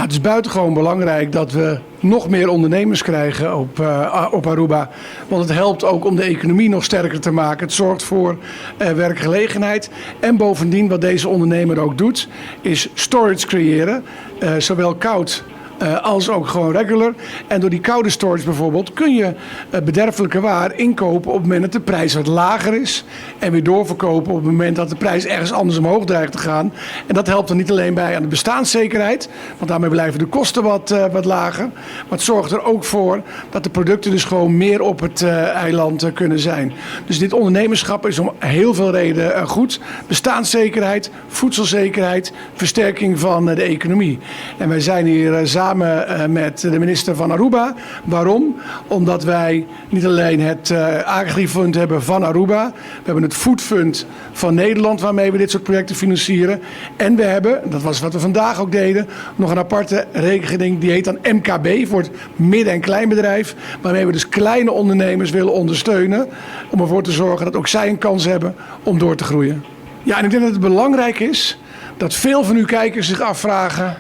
het is buitengewoon belangrijk dat we nog meer ondernemers krijgen op Aruba. Want het helpt ook om de economie nog sterker te maken. Het zorgt voor werkgelegenheid. En bovendien wat deze ondernemer ook doet, is storage creëren. Zowel koud als ook gewoon regular. En door die koude storage bijvoorbeeld kun je bederfelijke waar inkopen op het moment dat de prijs wat lager is. En weer doorverkopen op het moment dat de prijs ergens anders omhoog dreigt te gaan. En dat helpt er niet alleen bij aan de bestaanszekerheid. Want daarmee blijven de kosten wat lager. Maar het zorgt er ook voor dat de producten dus gewoon meer op het eiland kunnen zijn. Dus dit ondernemerschap is om heel veel redenen goed. Bestaanszekerheid, voedselzekerheid, versterking van de economie. En wij zijn hier samen met de minister van Aruba. Waarom? Omdat wij niet alleen het agrifund hebben van Aruba. We hebben het foodfund van Nederland waarmee we dit soort projecten financieren. En we hebben, dat was wat we vandaag ook deden, nog een aparte regeling die heet dan MKB voor het midden- en kleinbedrijf. Waarmee we dus kleine ondernemers willen ondersteunen. Om ervoor te zorgen dat ook zij een kans hebben om door te groeien. Ja, en ik denk dat het belangrijk is dat veel van uw kijkers zich afvragen: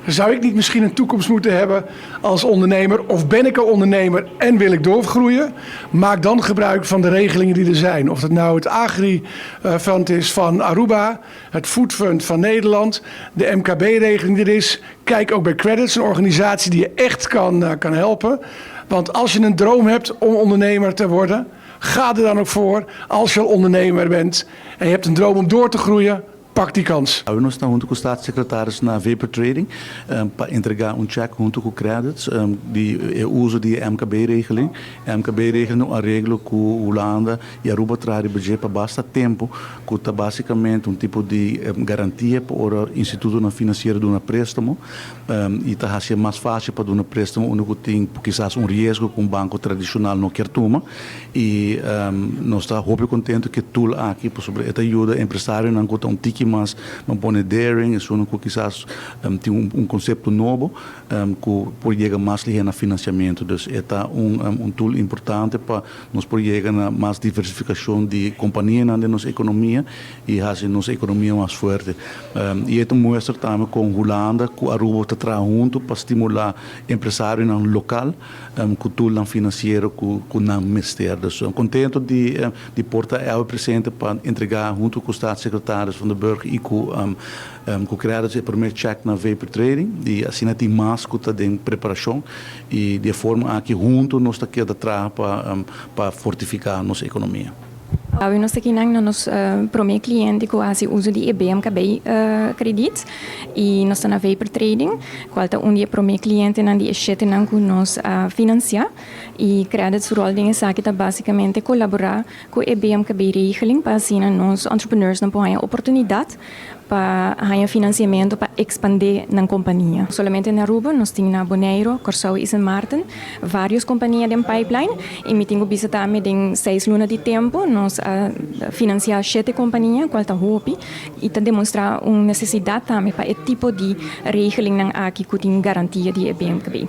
zou ik niet misschien een toekomst moeten hebben als ondernemer? Of ben ik een ondernemer en wil ik doorgroeien? Maak dan gebruik van de regelingen die er zijn. Of dat nou het Agri-fund is van Aruba, het Foodfund van Nederland, de MKB-regeling die er is. Kijk ook bij Credits, een organisatie die je echt kan helpen. Want als je een droom hebt om ondernemer te worden, ga er dan ook voor. Als je al ondernemer bent en je hebt een droom om door te groeien, pak die kans. Nós estamos junto com o Staatssecretaris na Vapor Trading para entregar cheque junto com credits de uso de MKB-regeling. MKB-regeling é uma regra que Holanda e Aruba trazem para basta tempo, que está basicamente tipo de garantia para o instituto financeiro de prestamo e está a ser mais fácil para dar prestamo onde tem quizás risco que banco tradicional não quer tomar e nós estamos muito contentes que tudo aqui sobre esta ajuda empresário não conta tiki mas pone daring, isso não quizás tem conceito novo que pode chegar mais ligado na financiamiento. Dus é tool importante para nós poder chegar na mais diversificação de companhias na nossa economia e fazer nossa economia mais forte. E é mostra também com Holanda, que Aruba está trabalhando junto para estimular empresários no local, com tool financeiro que não mistério. Dus contento de portar ela presente para entregar junto com os staatssecretários van de Burg e com criados o primeiro cheque na Vapor Trading, de assim tem mais que tem preparação e de forma que junto nós está aqui atrás para fortificar nossa economia. Nós aqui nos prome cliente que faz uso de BMKB credit e nós estamos na Vapor Trading, qual é onde prome cliente não de achete não que nós financia e credits rol dingen zaken dat basicamente colaborar com a BMKB regeling para assim nós entrepreneurs não podem oportunidade para ganhar financiamento para expandir na companhia. Solamente na Aruba, nós temos na Bonaire, Curaçao e São Martin, várias companhias em pipeline e me tenho visitado em 6 lunas de tempo, nós financiar 7 companhias, qual está hopi e está demonstrar uma necessidade também para esse tipo de regeling aqui que tem garantia de BMKB.